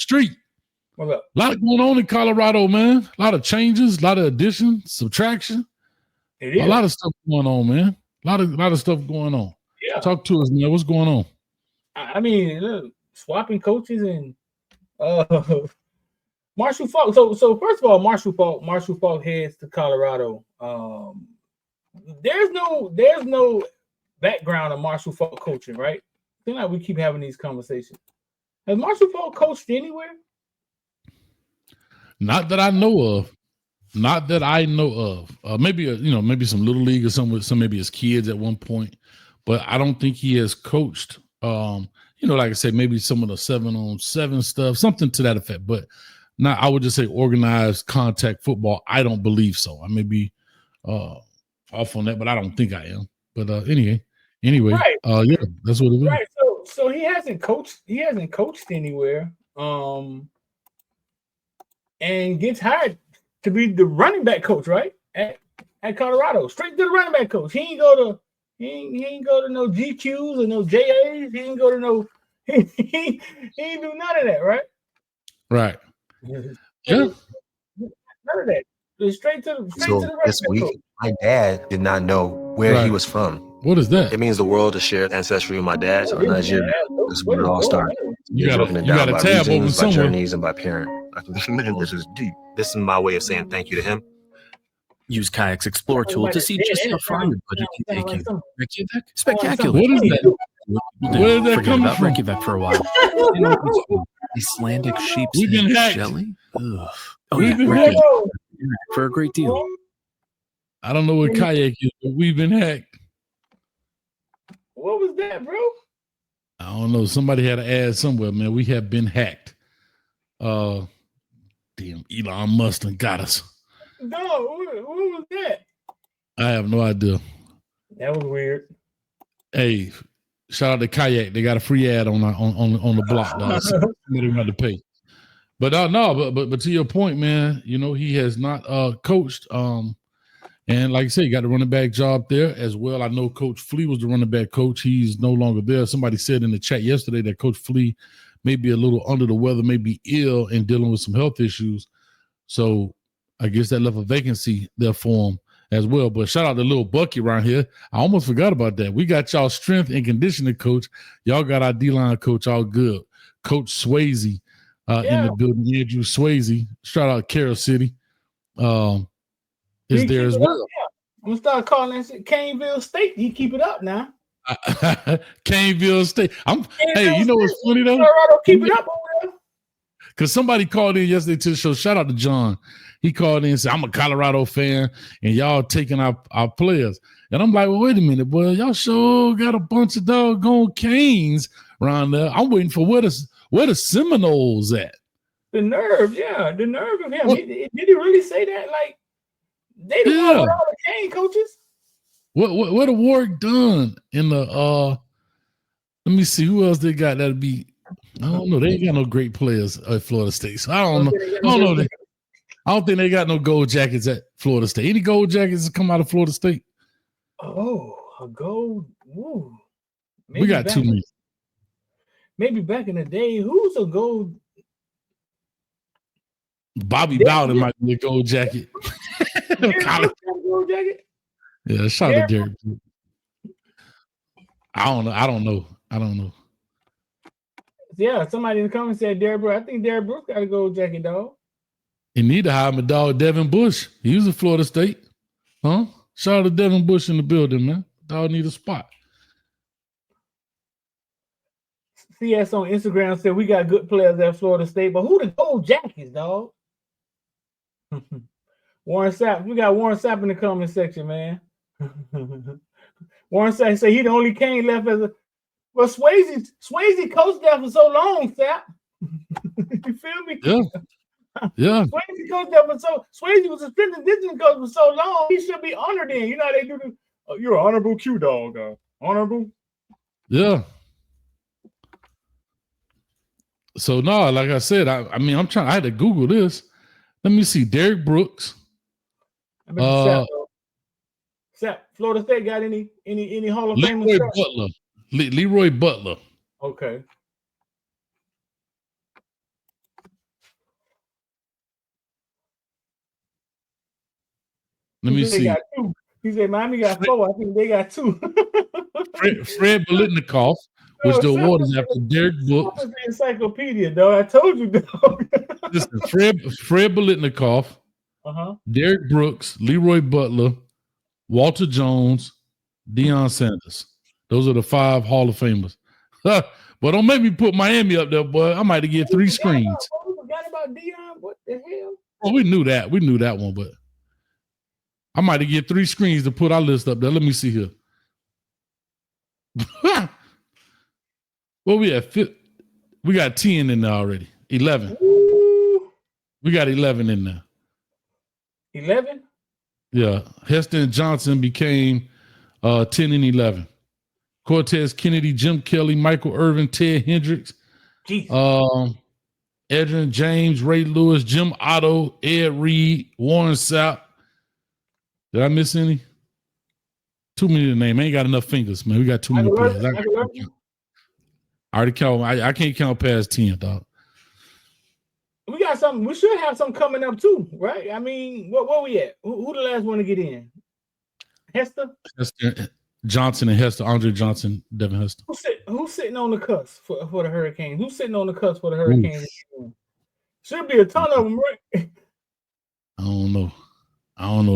Street. What's up? A lot going on in Colorado, man. A lot of changes, a lot of addition, subtraction. A lot of stuff going on, man. A lot of stuff going on. Yeah. Talk to us, man. What's going on? I mean, look, swapping coaches and Marshall Faulk. So first of all, Marshall Faulk heads to Colorado. There's no background of Marshall Faulk coaching, right? I feel like we keep having these conversations. Has Marshall Faulk coached anywhere? Not that I know of. Not that I know of. Maybe maybe some little league or some maybe his kids at one point, but I don't think he has coached. Like I said, maybe some of the 7-on-7 stuff, something to that effect. But not, I would just say organized contact football. I don't believe so. I may be off on that, but I don't think I am. But anyway, right. Yeah, that's what it is. Right. So he hasn't coached. He hasn't coached anywhere. And gets hired to be the running back coach, right? At Colorado, straight to the running back coach. He ain't go to no GQs or no JAs. He ain't go to no. He ain't do none of that, right? Right. Yeah. None of that. Straight to the running this back week, coach. my dad did not know where he was from. What is that? It means the world to share ancestry with my dad. So Nigeria. This is where it all started. You got a tab open somewhere. By journeys and by parent. Man, this is deep. This is my way of saying thank you to him. Use Kayak's Explore tool to see just how far your budget can take you. Reykjavik? Spectacular. What is that? Where did that Forget come about from? Reykjavik for a while. Icelandic sheep's We've been head hacked. jelly? Ugh. Oh, We've yeah, been Reykjavik. hacked. For a great deal. I don't know what kayak is, but we've been hacked. What was that, bro? I don't know. Somebody had an ad somewhere, man. We have been hacked. Damn, Elon Musk done got us. No, what was that? I have no idea. That was weird. Hey, shout out to Kayak. They got a free ad on the block, dog. Somebody had to pay. But but to your point, man, he has not coached. And like I said, you got the running back job there as well. I know Coach Flea was the running back coach. He's no longer there. Somebody said in the chat yesterday that Coach Flea may be a little under the weather, may be ill and dealing with some health issues. So I guess that left a vacancy there for him as well. But shout out to little Bucky around here. I almost forgot about that. We got y'all strength and conditioning coach. Y'all got our D-line coach all good. Coach Swayze in the building. Andrew Swayze. Shout out Carroll City. Is there as well. I'm going to start calling that shit Caneville State. You keep it up now. Caneville State. Hey, you know what's funny though? Colorado, keep it up over there. Because somebody called in yesterday to the show. Shout out to John. He called in and said, I'm a Colorado fan, and y'all taking our players. And I'm like, well, wait a minute, boy. Y'all sure got a bunch of doggone Canes around there. I'm waiting for where the Seminoles at. The nerve, the nerve of him. Did he really say that? Like, they don't want all the Cane coaches. What the work done in the let me see who else they got that'd be. I don't know. They ain't got no great players at Florida State. So I don't know. I don't think they got no gold jackets at Florida State. Any gold jackets that come out of Florida State? Oh, a gold. Ooh. We got too many. Maybe back in the day, who's a gold? Bobby Bowden might be a gold jacket. Gold jacket? Yeah, shout out to Derek. I don't know. Yeah, somebody in the comments said Derek Brooks. I think Derek Brooks got a gold jacket, dog. He need to hire my dog Devin Bush. He was at Florida State. Huh? Shout out to Devin Bush in the building, man. Dog need a spot. CS on Instagram said we got good players at Florida State, but who the gold jackets, dog? Warren Sapp. We got Warren Sapp in the comment section, man. Warren Sapp say he the only Cane left as a. Well, Swayze coached there for so long, Sapp. You feel me? Yeah. Swayze coached there for so. Swayze was a strength and conditioning coach for so long. He should be honored. In you know how they do the. Oh, you're an honorable Q dog, honorable. Yeah. So no, like I said, I mean, I had to Google this. Let me see. Derek Brooks. Sapp, Florida State got any Hall of Fame? Leroy Butler. Okay. Let me see. Got 2. He said Miami got 4. I think they got 2. Fred Biletnikoff, which the award is after Derek Brooks. The encyclopedia, dog. I told you, dog. Listen, Fred Biletnikoff, Derek Brooks, Leroy Butler, Walter Jones, Deion Sanders. Those are the 5 Hall of Famers. But don't make me put Miami up there, boy. I might get 3 screens. We forgot about Deion. What the hell? Oh, we knew that. We knew that one, but I might have get 3 screens to put our list up there. Let me see here. Well, we at we got 10 in there already. 11. Ooh. We got 11 in there. 11? Yeah. Hester and Johnson became 10 and 11. Cortez Kennedy, Jim Kelly, Michael Irvin, Ted Hendricks, Edrin James, Ray Lewis, Jim Otto, Ed Reed, Warren Sapp. Did I miss any? Too many to name. I ain't got enough fingers, man. We got too many players. I already count. I can't count past 10, dog. We got something. We should have something coming up too, right? I mean, where we at? Who the last one to get in? Hester, Johnson and Hester, Andre Johnson, Devin Hester. Who's sitting on the cusp for the Hurricanes? Who's sitting on the cusp for the Hurricanes? Should be a ton of them, right? I don't know.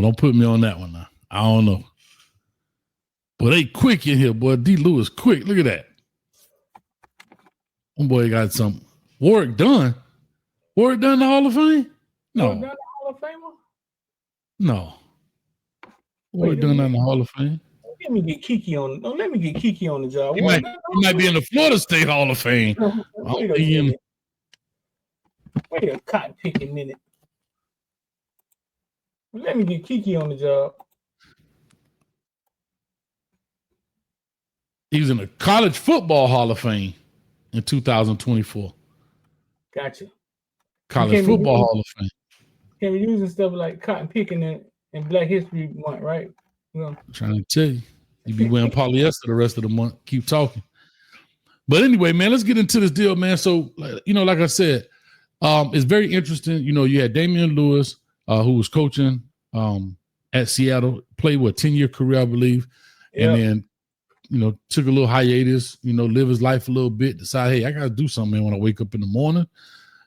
Don't put me on that one now. I don't know. But they quick in here, boy. D. Lewis quick. Look at that. One boy got some work done. Work done the Hall of Fame? No. Work done the Hall of Famer? No. Work done in the Hall of Fame. Let me get Kiki on. Let me get Kiki on the job. He might be in the Florida State Hall of Fame. Wait a cotton picking minute. Let me get Kiki on the job. He was in the College Football Hall of Fame in 2024. Gotcha. College Football Hall of Fame. Can't be using stuff like cotton picking and Black History Month, right? I'm trying to tell you. You be wearing polyester the rest of the month. Keep talking. But anyway, man, let's get into this deal, man. So, like I said, it's very interesting. You had Damian Lewis, who was coaching at Seattle, played 10-year career, I believe. Yep. And then, took a little hiatus, live his life a little bit, decide, hey, I got to do something, man, when I wake up in the morning.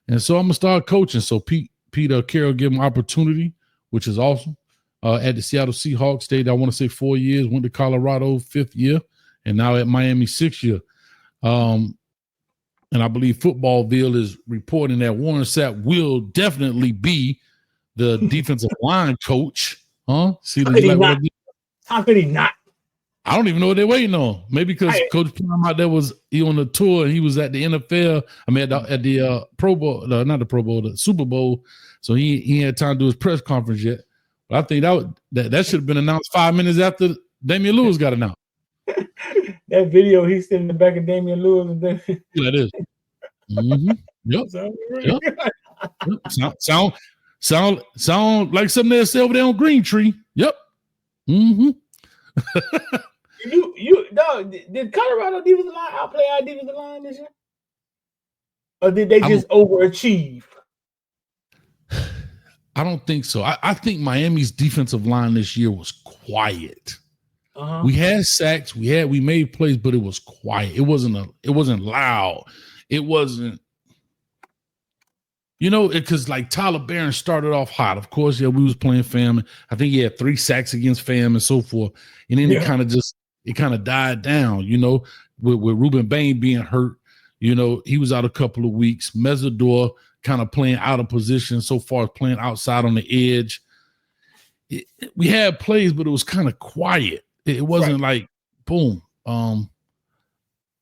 And so I'm going to start coaching. So Peter Carroll gave him opportunity, which is awesome. At the Seattle Seahawks, stayed, I want to say 4 years, went to Colorado 5th year, and now at Miami 6th year. And I believe Footballville is reporting that Warren Sapp will definitely be the defensive line coach. Huh? See, how could he not? I don't even know what they're waiting on. Maybe because Coach Plum out there was on the tour and he was at the NFL. I mean, at the Pro Bowl, not the Pro Bowl, the Super Bowl. So he had time to do his press conference yet. But I think that should have been announced 5 minutes after Damian Lewis got announced. That video, he's sitting in the back of Damian Lewis. And then... Yeah, that is. Mm-hmm. Yep. Sound like something that's over there on Green Tree. Yep. Mm-hmm. Did Colorado defensive line outplay our defensive line this year? Or did they just overachieve? I don't think so. I think Miami's defensive line this year was quiet. Uh-huh. We had sacks, we made plays, but it was quiet. It wasn't loud. It wasn't, because like Tyler Barron started off hot. Of course, we was playing Fam. I think he had 3 sacks against Fam and so forth. And then it kind of died down, with Ruben Bain being hurt. He was out a couple of weeks. Mesidor kind of playing out of position so far as playing outside on the edge. We had plays, but it was kind of quiet. It wasn't like boom. I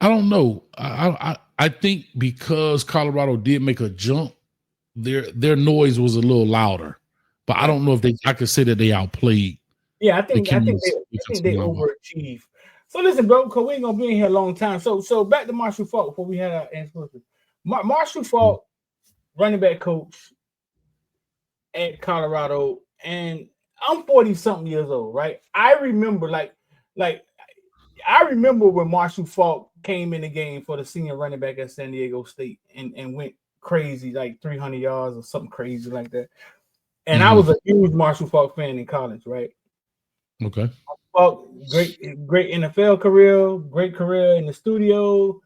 don't know. I think because Colorado did make a jump, their noise was a little louder. But I don't know if I could say that they outplayed. Yeah, I think they overachieved. So listen, bro, because we ain't gonna be in here a long time. So back to Marshall Faulk before we had our answer. Marshall Faulk, running back coach at Colorado, and I'm 40-something years old, right? I remember I remember when Marshall Faulk came in the game for the senior running back at San Diego State and went crazy, like 300 yards or something crazy like that. And I was a huge Marshall Faulk fan in college, right? Okay. Faulk, great NFL career, great career in the studio.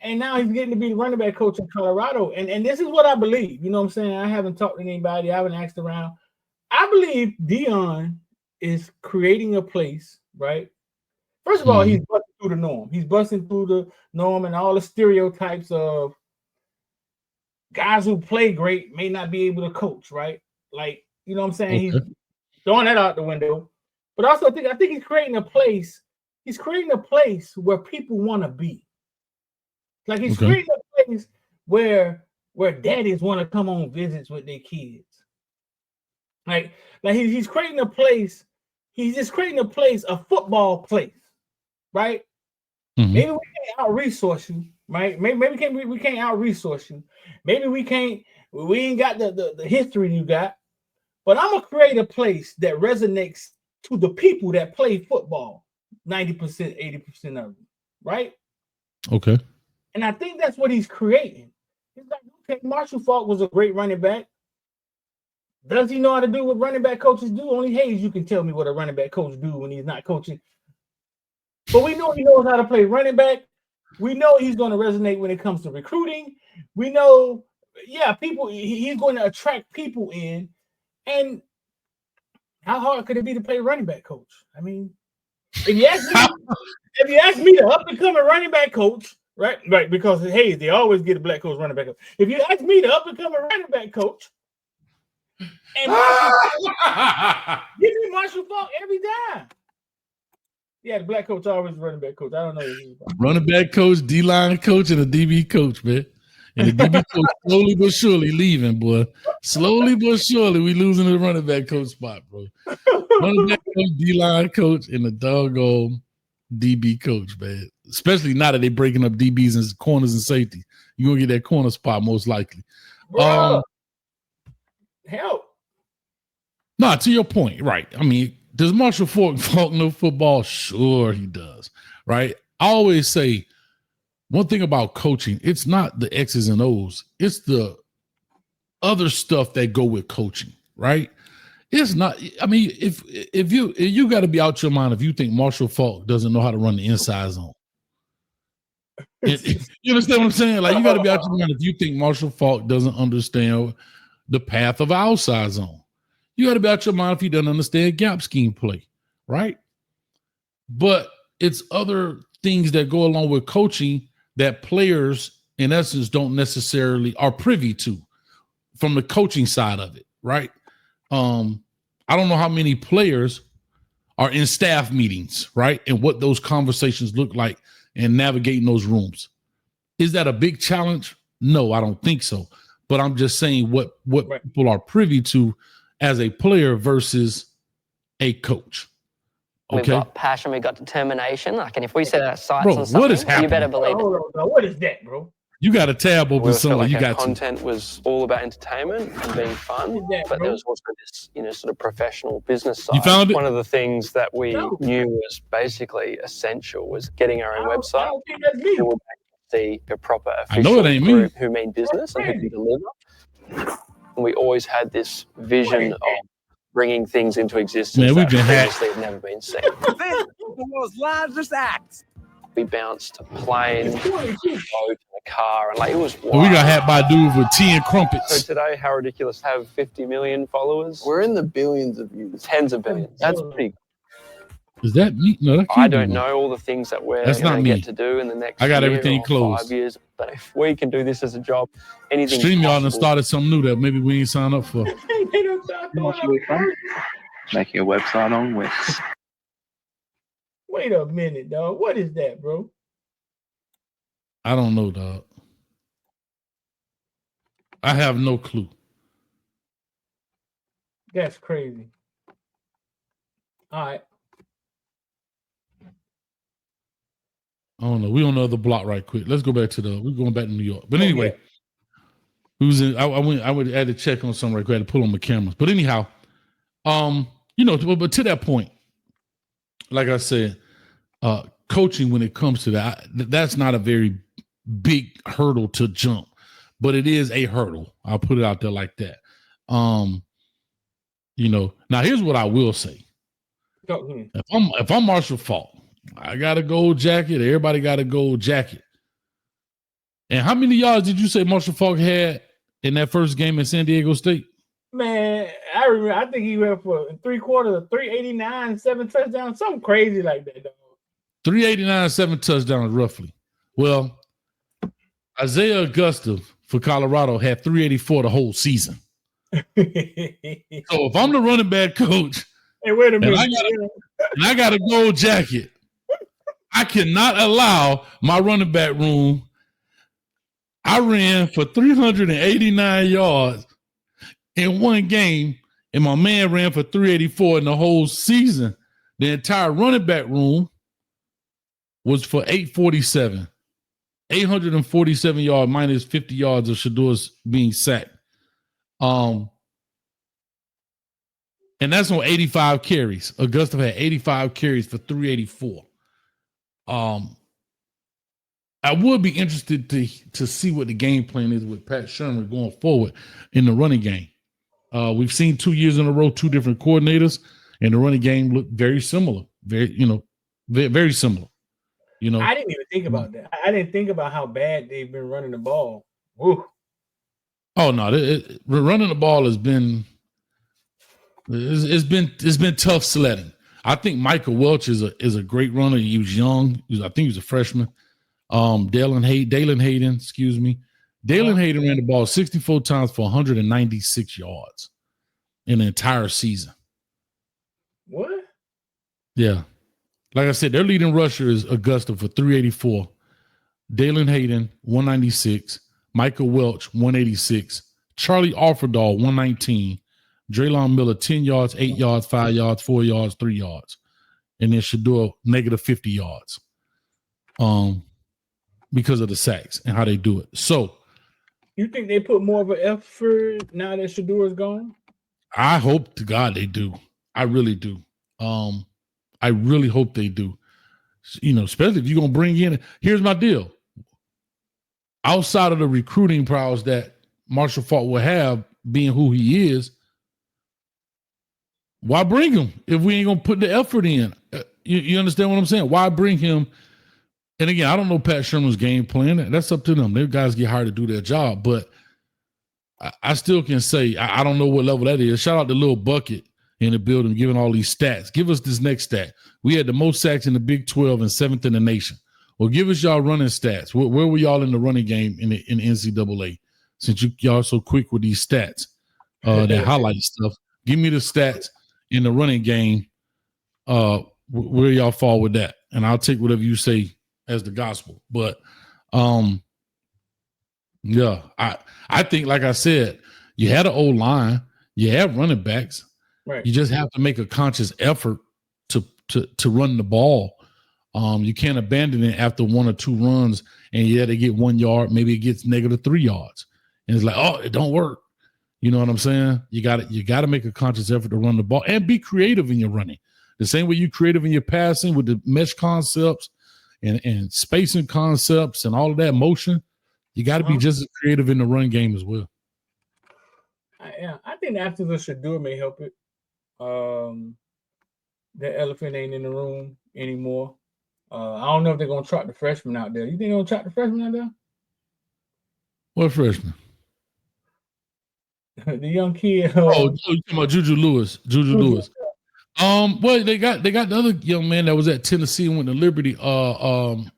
And now he's getting to be the running back coach in Colorado. And this is what I believe. You know what I'm saying? I haven't talked to anybody. I haven't asked around. I believe Deion is creating a place, right? First of all, he's busting through the norm. He's busting through the norm and all the stereotypes of guys who play great may not be able to coach, right? Like, you know what I'm saying? Okay. He's throwing that out the window. But also, I think he's creating a place. He's creating a place where people want to be. Like he's creating a place where daddies want to come on visits with their kids. Like he's creating a place. He's just creating a place, a football place, right? Mm-hmm. Maybe we can't out-resource you, right? Maybe we can't out-resource you. Maybe we ain't got the history you got. But I'm gonna create a place that resonates to the people that play football, 90%, 80% of them, right? Okay. And I think that's what he's creating. He's like, okay, Marshall Faulk was a great running back. Does he know how to do what running back coaches do? Only Hayes, you can tell me what a running back coach do when he's not coaching. But we know he knows how to play running back. We know he's going to resonate when it comes to recruiting. We know, people. He's going to attract people in. And how hard could it be to play running back coach? I mean, if you ask me to up and coming running back coach, right, because hey, they always get a black coach running back coach. If you ask me to up and coming running back coach, and give me Marshall Faulk every time. Yeah, the black coach always running back coach. I don't know. Running back coach, D-line coach, and a DB coach, man. And the DB coach slowly but surely leaving, boy. Slowly but surely, we losing the running back coach spot, bro. Running back coach, D-line coach, and the doggone DB coach, man. Especially now that they're breaking up DBs and corners and safety. You're going to get that corner spot most likely. Help. No, to your point, right. I mean, does Marshall Faulk know football? Sure he does, right? I always say one thing about coaching, it's not the X's and O's. It's the other stuff that go with coaching, right? It's not, I mean, if you got to be out your mind if you think Marshall Faulk doesn't know how to run the inside zone. You understand what I'm saying? Like, you got to be out your mind if you think Marshall Faulk doesn't understand the path of outside zone. You got to be out your mind if he doesn't understand gap scheme play, right? But it's other things that go along with coaching that players, in essence, don't necessarily are privy to from the coaching side of it, right? I don't know how many players are in staff meetings, right? And what those conversations look like and navigating those rooms. Is that a big challenge? No, I don't think so. But I'm just saying what right. People are privy to as a player versus a coach. Okay? We've got passion, we've got determination. Like, and if we set our sights on something, what is happening? You better believe it. What is that, bro? You got a tab open somewhere. Like you got content was all about entertainment and being fun, but there was also this, sort of professional business side. You found it? One of the things that we knew was basically essential was getting our own website. We would see a proper official group who mean business and who can deliver. And we always had this vision of bringing things into existence that previously had never been seen. This is the most largest act. We bounced a plane, a boat, a car, and it was wild. We got hat by dude with tea and crumpets. So today, how ridiculous to have 50 million followers? We're in the billions of views. Tens of billions. That's pretty. Is that me? No, that I don't know all the things that we're going to get to do in the next I got year everything or closed. 5 years. But if we can do this as a job, anything. StreamYard done started something new that maybe we ain't signed up for. Making a website on Wix. Wait a minute, dog. What is that, bro? I don't know, dog. I have no clue. That's crazy. All right. I don't know. We on the other block right quick. Let's go back to we're going back to New York. But anyway, who's in? I would add a check on something right quick. I had to pull on my cameras. But anyhow, but to that point, like I said, coaching when it comes to that's not a very big hurdle to jump, but it is a hurdle. I'll put it out there like that. Now here's what I will say. If I'm Marshall Faulk, I got a gold jacket. Everybody got a gold jacket. And how many yards did you say Marshall Faulk had in that first game at San Diego State? Man, I remember. I think he went for 3/4, 389, 7 touchdowns, something crazy like that. Dog. 389, 7 touchdowns, roughly. Well, Isaiah Augusta for Colorado had 384 the whole season. So if I'm the running back coach, hey, wait a minute, and I got a gold jacket, I cannot allow my running back room. I ran for 389 yards in one game, and my man ran for 384 in the whole season. The entire running back room was for 847. 847 yards minus 50 yards of Shadour's being sacked. And that's on 85 carries. Augusta had 85 carries for 384. I would be interested to see what the game plan is with Pat Shermer going forward in the running game. We've seen 2 years in a row, 2 different coordinators, and the running game looked very similar. Very similar. I didn't even think about that. I didn't think about how bad they've been running the ball. Woo. Oh no, running the ball has been it's been tough sledding. I think Michael Welch is a great runner. He was young. I think he was a freshman. Dalen Hayden, Dalen Hayden ran the ball 64 times for 196 yards in the entire season. What? Yeah. Like I said, their leading rusher is Augusta for 384. Dalen Hayden, 196. Michael Welch, 186. Charlie Offerdahl, 119. Draylon Miller, 10 yards, 8 yards, 5 yards, 4 yards, 3 yards. And then Shador, negative 50 yards. Because of the sacks and how they do it. So, you think they put more of an effort now that Shador is gone? I hope to God they do. I really do. I really hope they do. Especially if you're gonna bring in. Here's my deal. Outside of the recruiting prowess that Marshall Faulk will have, being who he is, why bring him if we ain't gonna put the effort in? You understand what I'm saying? Why bring him? And again, I don't know Pat Shermer's game plan. That's up to them. Their guys get hired to do their job. But I still can say, I don't know what level that is. Shout out to Lil Bucket in the building, giving all these stats. Give us this next stat. We had the most sacks in the Big 12 and 7th in the nation. Well, give us y'all running stats. Where were y'all in the running game in the NCAA? Since y'all so quick with these stats, that highlight stuff. Give me the stats in the running game. Where y'all fall with that. And I'll take whatever you say as the gospel. But yeah, I think, like I said, you had an old line, you have running backs, right? You just have to make a conscious effort to run the ball. You can't abandon it after 1 or 2 runs and they get 1 yard, maybe it gets negative 3 yards. And it's like, oh, it don't work. You know what I'm saying? You got to make a conscious effort to run the ball and be creative in your running. The same way you creative in your passing with the mesh concepts and spacing concepts and all of that motion, you got to be just as creative in the run game as well. I think after the Shador may help it. The elephant ain't in the room anymore. I don't know if they're going to trot the freshman out there. You think they're going to trot the freshman out there? What freshman? The young kid. You talking about Juju Lewis. Lewis. Well, they got the other young man that was at Tennessee and went to Liberty. God,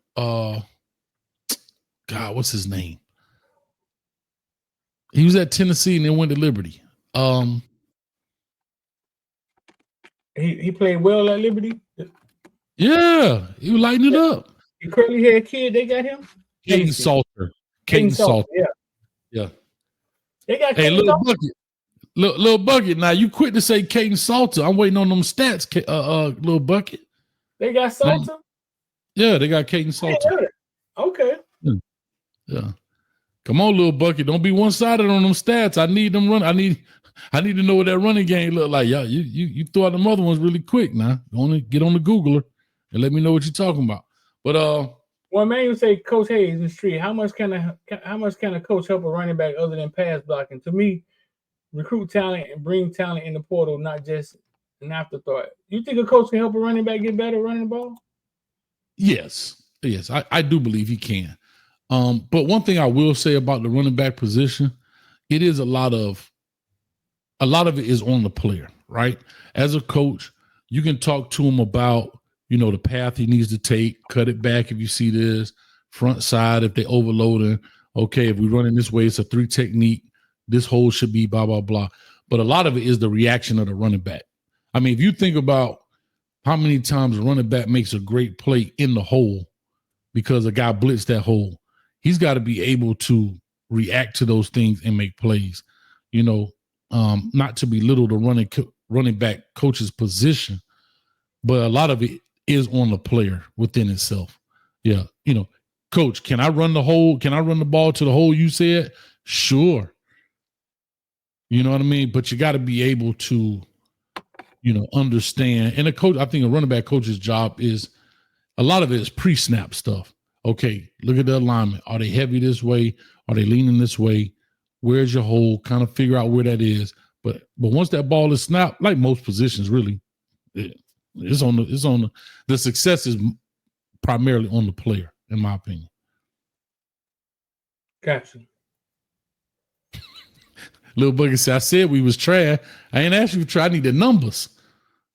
what's his name? He was at Tennessee and then went to Liberty. He played well at Liberty. Yeah, he was lighting it up. The curly haired kid, they got him. Caden Salter. Yeah. They got Little Bucket. Little Bucket. Now you quit to say Caden Salter. I'm waiting on them stats. Little Bucket. They got Salter. Yeah, they got Caden Salter. Okay. Yeah. Come on, Little Bucket. Don't be one-sided on them stats. I need them run. I need to know what that running game look like. Yeah, you throw out them other ones really quick now. Get on the Googler and let me know what you're talking about. But one man would say Coach Hayes in the street. How much can a coach help a running back other than pass blocking? To me, recruit talent and bring talent in the portal, not just an afterthought. You think a coach can help a running back get better running the ball? Yes, I do believe he can. But one thing I will say about the running back position, it is a lot of it is on the player, right? As a coach, you can talk to him about, the path he needs to take, cut it back if you see this, front side if they overloading. Okay, if we run in this way, it's a 3 technique. This hole should be blah, blah, blah. But a lot of it is the reaction of the running back. I mean, if you think about how many times a running back makes a great play in the hole because a guy blitzed that hole, he's got to be able to react to those things and make plays. Not to belittle the running back coach's position, but a lot of it is on the player within itself. Yeah. Coach, can I run the hole? Can I run the ball to the hole you said? Sure. You know what I mean? But you got to be able to, understand. And I think a running back coach's job is, a lot of it is pre-snap stuff. Okay, look at the alignment. Are they heavy this way? Are they leaning this way? Where's your hole? Kind of figure out where that is. But once that ball is snapped, like most positions, really, the success is primarily on the player, in my opinion. Gotcha. Little Boogie said, I said we was trash. I ain't asked you to try. I need the numbers.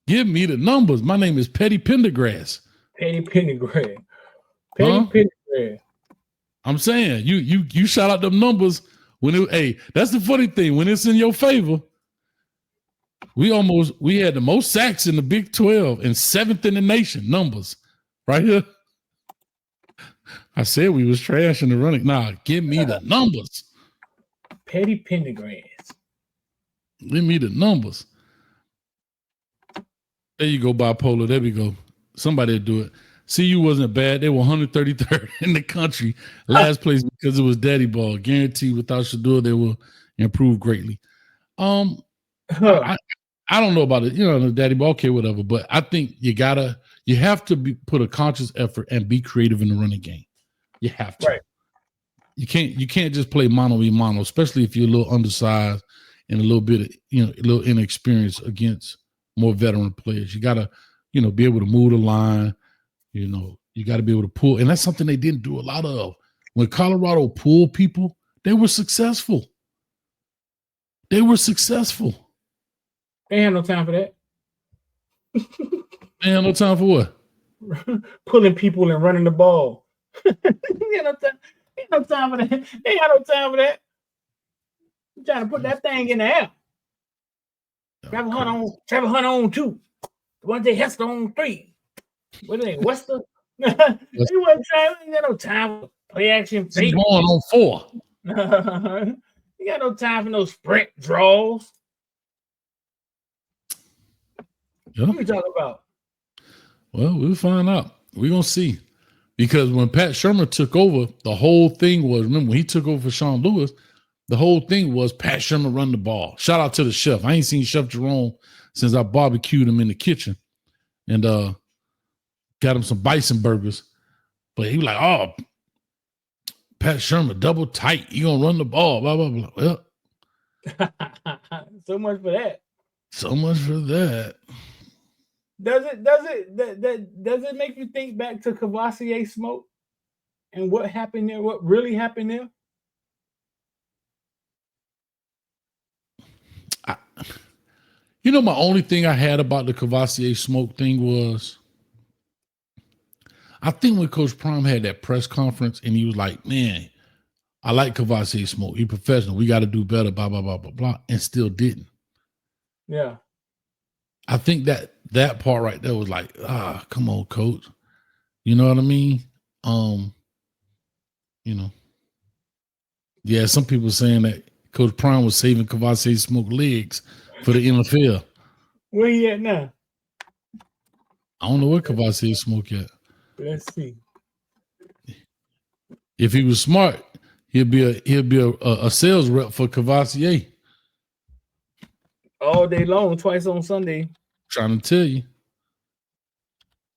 Give me the numbers. My name is Petty Pendergrass. Petty Pendergrass. Pendergrass. I'm saying you shout out them numbers when that's the funny thing. When it's in your favor, we had the most sacks in the Big 12 and 7th in the nation. Numbers right here. I said we was trash in the running. Nah, give me the numbers. Petty Pendergrass. Give me the numbers. There you go, bipolar. There we go. Somebody do it. CU wasn't bad. They were 133rd in the country, last place because it was daddy ball. Guaranteed without Shador, they will improve greatly. I don't know about it. The daddy ball, okay, whatever. But I think you have to put a conscious effort and be creative in the running game. You have to. Right. You can't just play mono v mono, especially if you're a little undersized and a little bit of, a little inexperienced against more veteran players. You gotta, be able to move the line. You got to be able to pull, and that's something they didn't do a lot of. When Colorado pulled people, they were successful. They had no time for that. They had no time for what? Pulling people and running the ball. They had no time for that. They had no time for that. I'm trying to put that thing in the air. Travel Hunt on 2. Devontae Hester on 3. What are they? Wester? He wasn't trying. He got no time for play action. He's going on 4. You got no time for no sprint draws. Yeah. What are we talking about? Well, we'll find out. We're going to see. Because when Pat Shermer took over, the whole thing was, remember, when he took over for Sean Lewis, the whole thing was Pat Shermer run the ball. Shout out to the chef. I ain't seen Chef Jerome since I barbecued him in the kitchen. And got him some bison burgers. But he was like, oh, Pat Shermer, double tight. You going to run the ball, blah, blah, blah. Well, so much for that. So much for that. Does it make you think back to Kavosiey Smoke and what happened there? What really happened there? My only thing I had about the Kavosiey Smoke thing was, I think when Coach Prime had that press conference and he was like, man, I like Kavosiey Smoke. He's professional. We got to do better, blah, blah, blah, blah, blah, and still didn't. Yeah. I think that part right there was like, come on, coach. You know what I mean? Yeah, some people saying that Coach Prime was saving Kavosiey Smoke legs for the NFL. Where he at now? I don't know where Kavosiey Smoke at. Let's see. If he was smart, he'll be a sales rep for Kavosiey. All day long, twice on Sunday. Trying to tell you.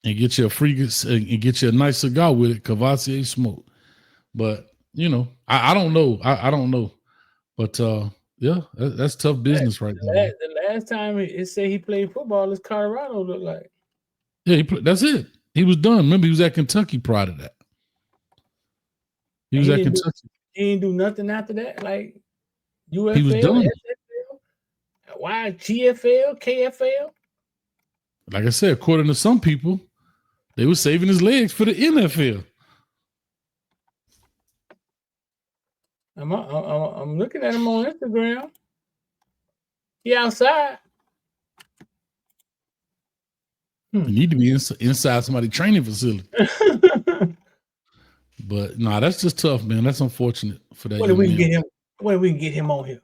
And get you a nice cigar with it, Kavosiey Smoke. But I don't know. I don't know. But yeah, that's tough business right there. The last time it said he played football, is Colorado looked like. Yeah, that's it. He was done. Remember, he was at Kentucky prior to that. He was at Kentucky. He didn't do nothing after that, like UFL, he was done. SFL, why GFL, KFL? Like I said, according to some people, they were saving his legs for the NFL. I'm looking at him on Instagram. He outside. You need to be inside somebody's training facility. But nah, that's just tough, man. That's unfortunate for that. When we can get him? When we can get him on here?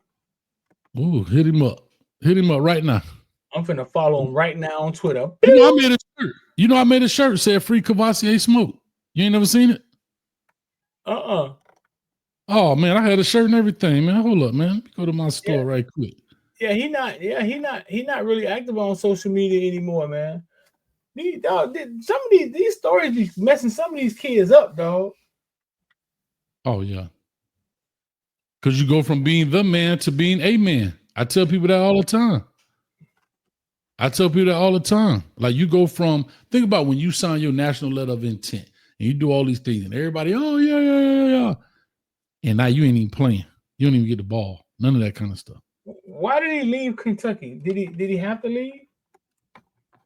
Ooh, hit him up. Hit him up right now. I'm finna follow him right now on Twitter. You know, I made a shirt said free Kavosiey Smoke. You ain't never seen it? Oh man, I had a shirt and everything, man. Hold up, man. Go to my store right quick. Yeah, he not really active on social media anymore, man. Some of these stories be messing some of these kids up, dog. Oh yeah. Cause you go from being the man to being a man. I tell people that all the time. Like you go from, think about when you sign your national letter of intent and you do all these things and everybody, oh yeah. And now you ain't even playing. You don't even get the ball. None of that kind of stuff. Why did he leave Kentucky? Did he have to leave?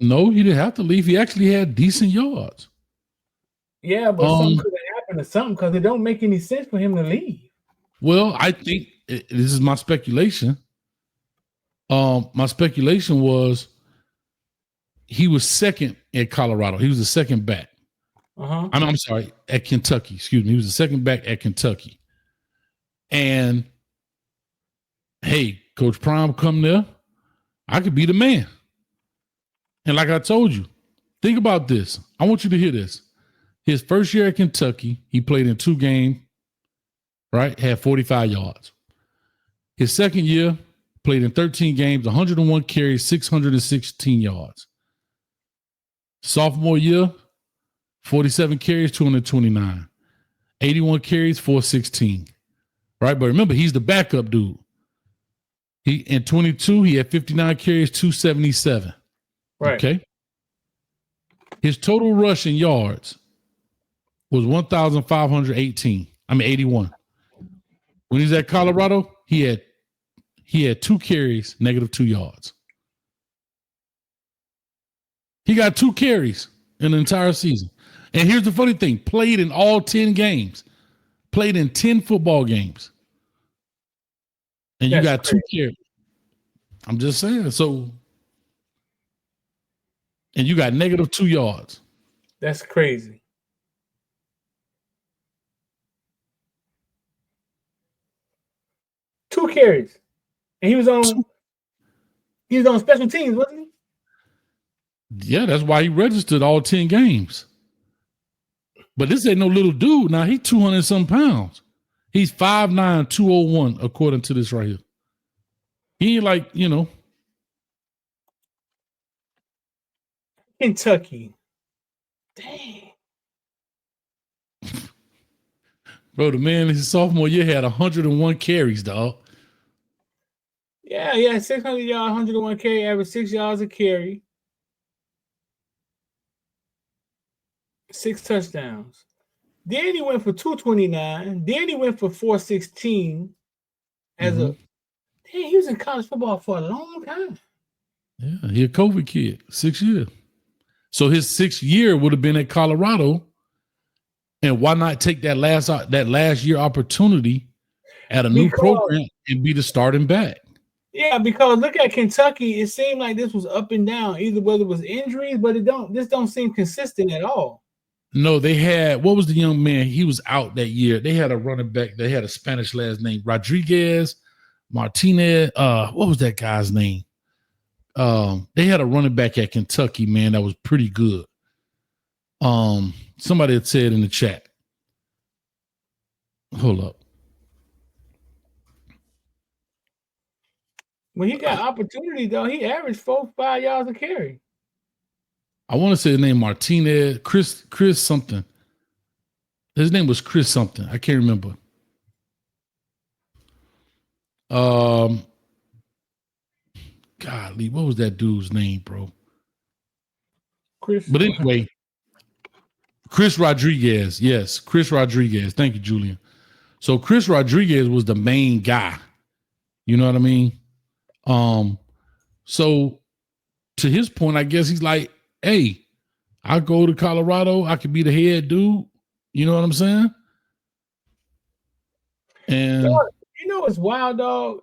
No, he didn't have to leave. He actually had decent yards. Yeah, but something could have happened to something because it don't make any sense for him to leave. Well, I think this is my speculation. My speculation was he was second at Colorado. He was the second back. I'm sorry, at Kentucky. Excuse me. He was the second back at Kentucky. And hey, Coach Prime, come there. I could be the man. And like I told you, think about this. I want you to hear this. His first year at Kentucky, he played in 2 games, right? Had 45 yards. His second year, played in 13 games, 101 carries, 616 yards. Sophomore year, 47 carries, 229. 81 carries, 416. Right? But remember, he's the backup dude. In 22, he had 59 carries, 277. Right. Okay. His total rushing yards was 1,518. 81. When he's at Colorado, he had 2 carries, -2 yards. He got 2 carries in the entire season. And here's the funny thing, played in all 10 games. Played in 10 football games. And you got crazy. 2 carries. I'm just saying. So, and you got -2 yards. That's crazy. Two carries. And he was on special teams, wasn't he? Yeah, that's why he registered all 10 games. But this ain't no little dude. Now he's 200-some pounds. He's 5'9", 201, according to this right here. He ain't like, Kentucky. Dang. Bro, the man in his sophomore year had 101 carries, dog. Yeah, 600 yards, 101 carry, average 6 yards a carry. 6 touchdowns. Then he went for 229. Then he went for 416 he was in college football for a long time. Yeah, he a COVID kid, 6 years. So his 6th year would have been at Colorado. And why not take that last year opportunity at a new program and be the starting back? Yeah, because look at Kentucky. It seemed like this was up and down, either whether it was injuries, but this don't seem consistent at all. No, they had, what was the young man? He was out that year. They had a running back. They had a Spanish last name, Rodriguez, Martinez. What was that guy's name? They had a running back at Kentucky, man, that was pretty good. Somebody had said in the chat. Hold up. When he got opportunity, though, he averaged 4-5 yards a carry. I want to say the name Martinez, Chris something. His name was Chris something. I can't remember. Golly, what was that dude's name, bro? Chris. But anyway, Chris Rodriguez. Yes, Chris Rodriguez. Thank you, Julian. So Chris Rodriguez was the main guy. You know what I mean? So to his point, I guess he's like, hey, I go to Colorado, I could be the head dude. You know what I'm saying? And you know what's wild, dog?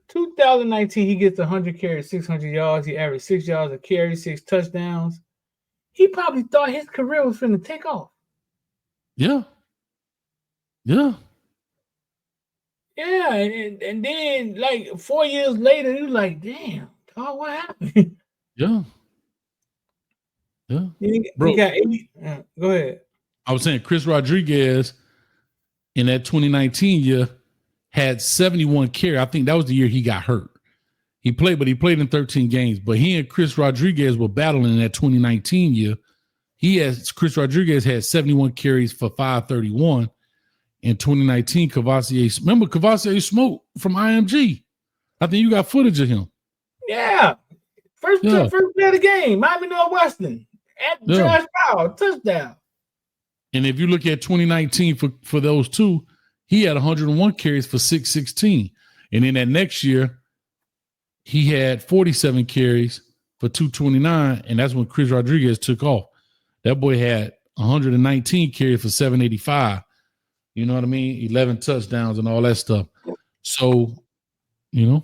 2019, he gets 100 carries, 600 yards. He averaged 6 yards a carry, 6 touchdowns. He probably thought his career was going to take off. Yeah. Yeah. Yeah, and then like 4 years later, he was like, damn, dog, what happened? Yeah. Yeah. Bro, got 80. Go ahead. I was saying Chris Rodriguez in that 2019 year had 71 carries. I think that was the year he got hurt. He played in 13 games. But he and Chris Rodriguez were battling in that 2019 year. Chris Rodriguez had 71 carries for 531. In 2019, Kavosiey Smoke from IMG. I think you got footage of him. Yeah. First play of the game, Miami Northwestern. At the trash foul, touchdown. And if you look at 2019 for those two, he had 101 carries for 616. And then that next year, he had 47 carries for 229. And that's when Chris Rodriguez took off. That boy had 119 carries for 785. You know what I mean? 11 touchdowns and all that stuff. So, you know.